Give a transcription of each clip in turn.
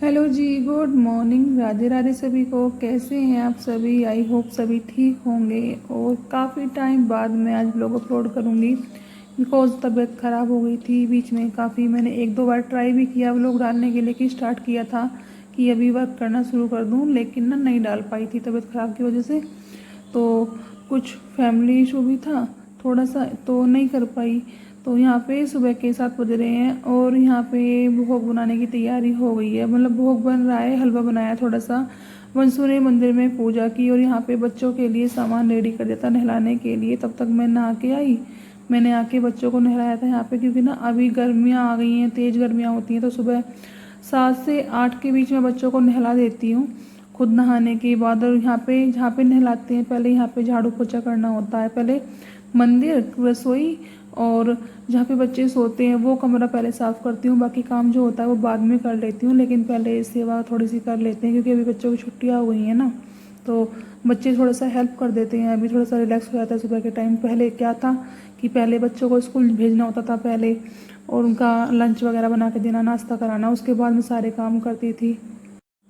Hello जी, good morning. Radhe Radhe सभी को। कैसे हैं आप सभी? आई होप सभी ठीक होंगे। और काफ़ी टाइम बाद मैं आज ब्लॉग अपलोड करूँगी बिकॉज तबीयत ख़राब हो गई थी बीच में। काफ़ी मैंने एक दो बार ट्राई भी किया ब्लॉग डालने के लिए, कि स्टार्ट किया था कि अभी वर्क करना शुरू कर दूँ, लेकिन ना नहीं डाल पाई थी तबीयत ख़राब की वजह से। तो कुछ फैमिली इशू भी था थोड़ा सा, तो नहीं कर पाई। तो यहाँ पे सुबह के 7 बज रहे हैं और यहाँ पे भोग बनाने की तैयारी हो गई है। मतलब भोग बन रहा है, हलवा बनाया थोड़ा सा। वंशु ने मंदिर में पूजा की और यहाँ पे बच्चों के लिए सामान रेडी कर दिया था नहलाने के लिए। तब तक मैं नहा के आई। मैंने आके बच्चों को नहलाया था यहाँ पे, क्योंकि ना अभी गर्मियाँ आ गई हैं, तेज़ गर्मियाँ होती हैं। तो सुबह 7 से 8 के बीच में बच्चों को नहला देती हूँ खुद नहाने के बाद। और यहाँ पे जहाँ पे नहलाते हैं पहले यहाँ पे झाड़ू पोछा करना होता है। पहले मंदिर, रसोई और जहाँ पे बच्चे सोते हैं वो कमरा पहले साफ़ करती हूँ। बाकी काम जो होता है वो बाद में कर लेती हूँ, लेकिन पहले सेवा थोड़ी सी कर लेते हैं, क्योंकि अभी बच्चों की छुट्टियाँ हो गई हैं ना। तो बच्चे थोड़ा सा हेल्प कर देते हैं, अभी थोड़ा सा रिलैक्स हो जाता है सुबह के टाइम। पहले क्या था कि पहले बच्चों को स्कूल भेजना होता था पहले, और उनका लंच वगैरह बना के देना, नाश्ता कराना, उसके बाद मैं सारे काम करती थी।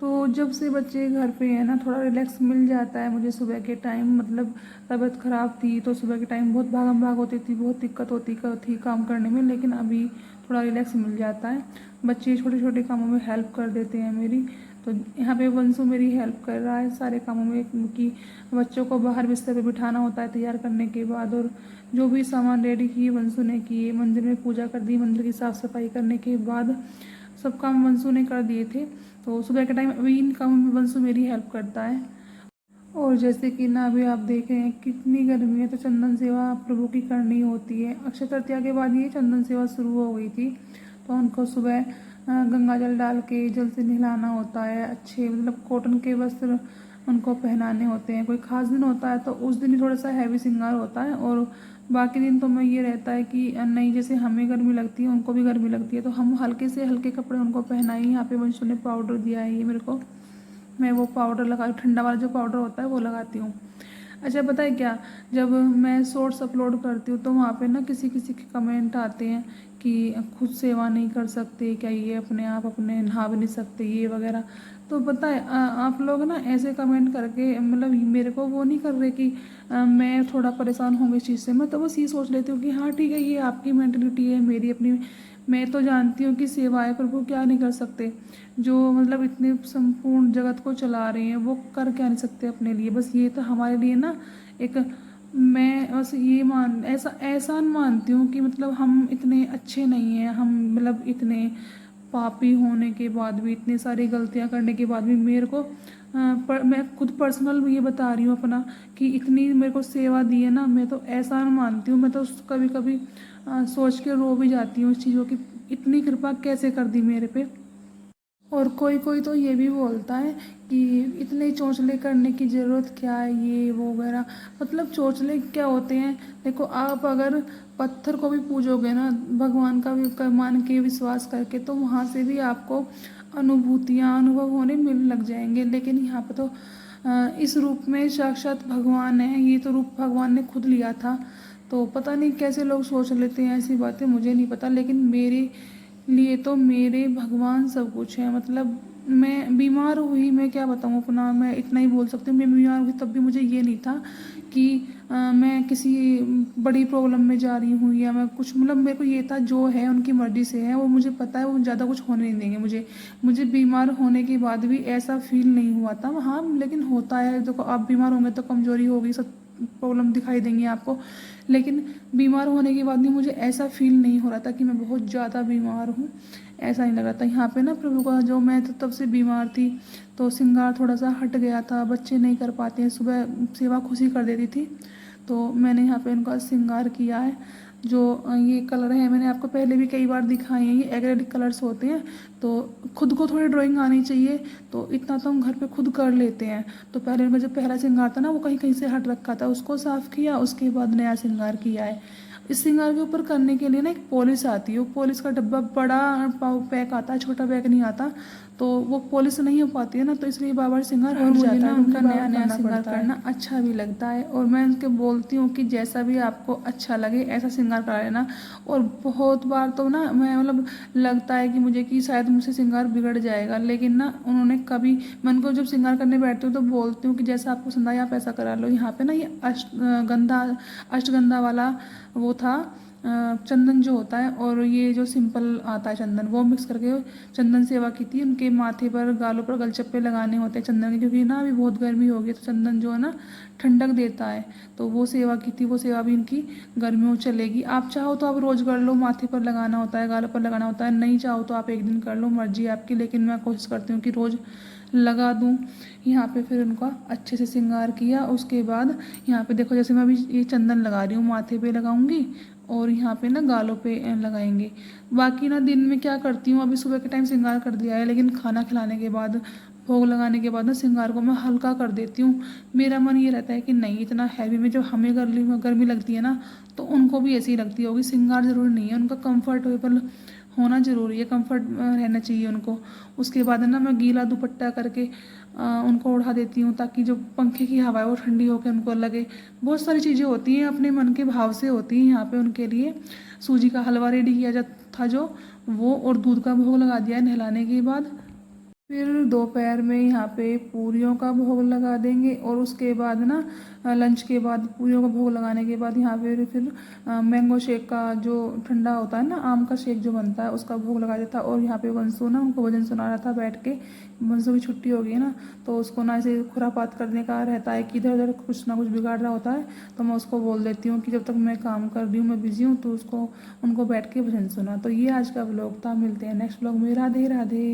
तो जब से बच्चे घर पे हैं ना, थोड़ा रिलैक्स मिल जाता है मुझे सुबह के टाइम। मतलब तबीयत ख़राब थी तो सुबह के टाइम बहुत भागम भाग होती थी, बहुत दिक्कत होती थी काम करने में, लेकिन अभी थोड़ा रिलैक्स मिल जाता है। बच्चे छोटे छोटे कामों में हेल्प कर देते हैं मेरी। तो यहाँ पे वंशु मेरी हेल्प कर रहा है सारे कामों में, कि बच्चों को बाहर बिस्तर पे बिठाना होता है तैयार करने के बाद। और जो भी सामान रेडी किए वंशु ने किए, मंदिर में पूजा कर दी, मंदिर की साफ़ सफाई करने के बाद सब काम वंशु ने कर दिए थे। तो सुबह के टाइम अभी इन कामों में वंशु मेरी हेल्प करता है। और जैसे कि ना अभी आप देख रहे हैं कितनी गर्मी है, तो चंदन सेवा प्रभु की करनी होती है। अक्षय तृतीया के बाद ये चंदन सेवा शुरू हो गई थी। तो उनको सुबह गंगा जल डाल के जल से नहलाना होता है। अच्छे मतलब कॉटन के वस्त्र उनको पहनाने होते हैं। कोई खास दिन होता है तो उस दिन ही थोड़ा सा हैवी श्रृंगार होता है, और बाकी दिन तो मैं ये रहता है कि नहीं, जैसे हमें गर्मी लगती है उनको भी गर्मी लगती है, तो हम हल्के से हल्के कपड़े उनको पहनाए। यहाँ पे वंशु ने पाउडर दिया है ये मेरे को, मैं वो पाउडर लगा, ठंडा वाला जो पाउडर होता है वो लगाती हूँ। अच्छा, पता है क्या, जब मैं शॉर्ट्स अपलोड करती हूँ तो वहाँ पे ना किसी किसी के कमेंट आते हैं कि खुद सेवा नहीं कर सकते क्या, ये अपने आप अपने नहा भी नहीं सकते ये वगैरह। तो पता है आप लोग ना ऐसे कमेंट करके मतलब मेरे को वो नहीं कर रहे कि मैं थोड़ा परेशान होंगी इस चीज़ से। मैं तो बस ये सोच लेती हूँ कि हाँ ठीक है, ये आपकी मेंटलिटी है, मेरी अपनी। मैं तो जानती हूँ कि सेवाएं प्रभु क्या नहीं कर सकते। जो मतलब इतने संपूर्ण जगत को चला रहे हैं वो कर क्या नहीं सकते अपने लिए। बस ये तो हमारे लिए ना एक, मैं बस ये मान ऐसा एहसान मानती हूँ कि मतलब हम इतने अच्छे नहीं हैं। हम मतलब इतने पापी होने के बाद भी, इतनी सारी गलतियाँ करने के बाद भी मेरे को मैं खुद पर्सनल ये बता रही हूँ अपना, कि इतनी मेरे को सेवा दी है ना, मैं तो एहसान मानती हूँ। मैं तो कभी कभी सोच के रो भी जाती हूँ इस चीज़ों की, इतनी कृपा कैसे कर दी मेरे पे। और कोई कोई तो ये भी बोलता है कि इतने चौंचले करने की ज़रूरत क्या है, ये वो वगैरह। मतलब चौंचले क्या होते हैं? देखो, आप अगर पत्थर को भी पूजोगे ना भगवान का भी मान के विश्वास करके, तो वहाँ से भी आपको अनुभूतियाँ अनुभव होने मिलने लग जाएंगे। लेकिन यहाँ पे तो इस रूप में साक्षात भगवान है, ये तो रूप भगवान ने खुद लिया था। तो पता नहीं कैसे लोग सोच लेते हैं ऐसी बातें, मुझे नहीं पता। लेकिन मेरे लिए तो मेरे भगवान सब कुछ है। मतलब मैं बीमार हुई, मैं क्या बताऊँ अपना, मैं इतना ही बोल सकती हूँ। मैं बीमार हुई तब भी मुझे ये नहीं था कि मैं किसी बड़ी प्रॉब्लम में जा रही हूँ या मैं कुछ, मतलब मेरे को ये था जो है उनकी मर्जी से है, वो मुझे पता है वो ज़्यादा कुछ होने नहीं देंगे मुझे। मुझे बीमार होने के बाद भी ऐसा फील नहीं हुआ था। हाँ लेकिन होता है, देखो आप बीमार होंगे तो कमजोरी होगी, सब प्रॉब्लम दिखाई देंगी आपको। लेकिन बीमार होने के बाद भी मुझे ऐसा फील नहीं हो रहा था कि मैं बहुत ज़्यादा बीमार हूँ, ऐसा नहीं लग रहा था। यहाँ पे ना प्रभु का जो, मैं तो तब से बीमार थी तो श्रृंगार थोड़ा सा हट गया था। बच्चे नहीं कर पाते हैं, सुबह सेवा खुशी कर देती थी, तो मैंने यहाँ पे उनका श्रृंगार किया है। जो ये कलर है मैंने आपको पहले भी कई बार दिखाए हैं, ये एक्रेलिक कलर्स होते हैं। तो खुद को थोड़ी ड्राइंग आनी चाहिए, तो इतना तो हम घर पे खुद कर लेते हैं। तो पहले मेरा जो पहला श्रृंगार था ना वो कहीं कहीं से हट रखा था, उसको साफ़ किया, उसके बाद नया श्रृंगार किया है। इस श्रृंगार के ऊपर करने के लिए ना एक पॉलिश आती है, वो पॉलिश का डब्बा बड़ा पैक आता है, छोटा पैक नहीं आता, तो वो पॉलिश नहीं हो पाती है ना, तो इसलिए बार बार श्रृंगार हट जाता है। उनका नया नया श्रृंगार करना अच्छा भी लगता है, और मैं उनके बोलती हूँ कि जैसा भी आपको अच्छा लगे ऐसा श्रृंगार करा लेना। और बहुत बार तो ना मैं मतलब लगता है कि मुझे कि शायद मुझसे श्रृंगार बिगड़ जाएगा, लेकिन ना उन्होंने कभी, मैं उनको जब श्रृंगार करने बैठती हूँ तो बोलती हूँ कि जैसा आपको पसंद आया आप ऐसा करा लो। यहाँ पे ना ये अष्टगंधा वाला वो था चंदन जो होता है, और ये जो सिंपल आता है चंदन, वो मिक्स करके चंदन सेवा की थी। उनके माथे पर गालों पर गलचप्पे लगाने होते हैं चंदन के, क्योंकि ना अभी बहुत गर्मी हो गई तो चंदन जो है ना ठंडक देता है, तो वो सेवा की थी। वो सेवा भी इनकी गर्मियों चलेगी। आप चाहो तो आप रोज़ कर लो, माथे पर लगाना होता है, गालों पर लगाना होता है, नहीं चाहो तो आप एक दिन कर लो, मर्जी आपकी, लेकिन मैं कोशिश करती हूँ कि रोज़ लगा दूँ। यहाँ पे फिर उनका अच्छे से श्रृंगार किया। उसके बाद यहाँ पे देखो, जैसे मैं अभी ये चंदन लगा रही हूँ, माथे पे लगाऊंगी और यहाँ पे ना गालों पे लगाएंगे। बाकी ना दिन में क्या करती हूँ, अभी सुबह के टाइम श्रृंगार कर दिया है, लेकिन खाना खिलाने के बाद, भोग लगाने के बाद ना श्रृंगार को मैं हल्का कर देती हूँ। मेरा मन ये रहता है कि नहीं, इतना हैवी में जब हमें गर्मी लगती है ना, तो उनको भी ऐसी ही लगती होगी। श्रृंगार जरूरी नहीं है, उनका कंफर्टेबल होना ज़रूरी है, कंफर्ट रहना चाहिए उनको। उसके बाद ना मैं गीला दुपट्टा करके उनको ओढ़ा देती हूँ, ताकि जो पंखे की हवा है वो ठंडी होकर उनको लगे। बहुत सारी चीज़ें होती हैं, अपने मन के भाव से होती हैं। यहाँ पे उनके लिए सूजी का हलवा रेडी किया जाता था जो, वो और दूध का भोग लगा दिया है नहलाने के बाद। फिर दोपहर में यहाँ पे पूरियों का भोग लगा देंगे, और उसके बाद ना लंच के बाद पूरियों का भोग लगाने के बाद यहाँ पे फिर मैंगो शेक का जो ठंडा होता है ना, आम का शेक जो बनता है, उसका भोग लगा देता। और यहाँ पे वंशु ना उनको भजन सुना रहा था बैठ के। वंशु की छुट्टी हो गई है ना, तो उसको ना ऐसे खुरापात करने का रहता है कि इधर उधर कुछ ना कुछ बिगाड़ रहा होता है, तो मैं उसको बोल देती हूँ कि जब तक मैं काम कर रही हूँ, मैं बिजी हूँ, तो उसको उनको बैठ के भजन सुना। तो ये आज का व्लॉग था, मिलते हैं नेक्स्ट व्लॉग में। राधे राधे।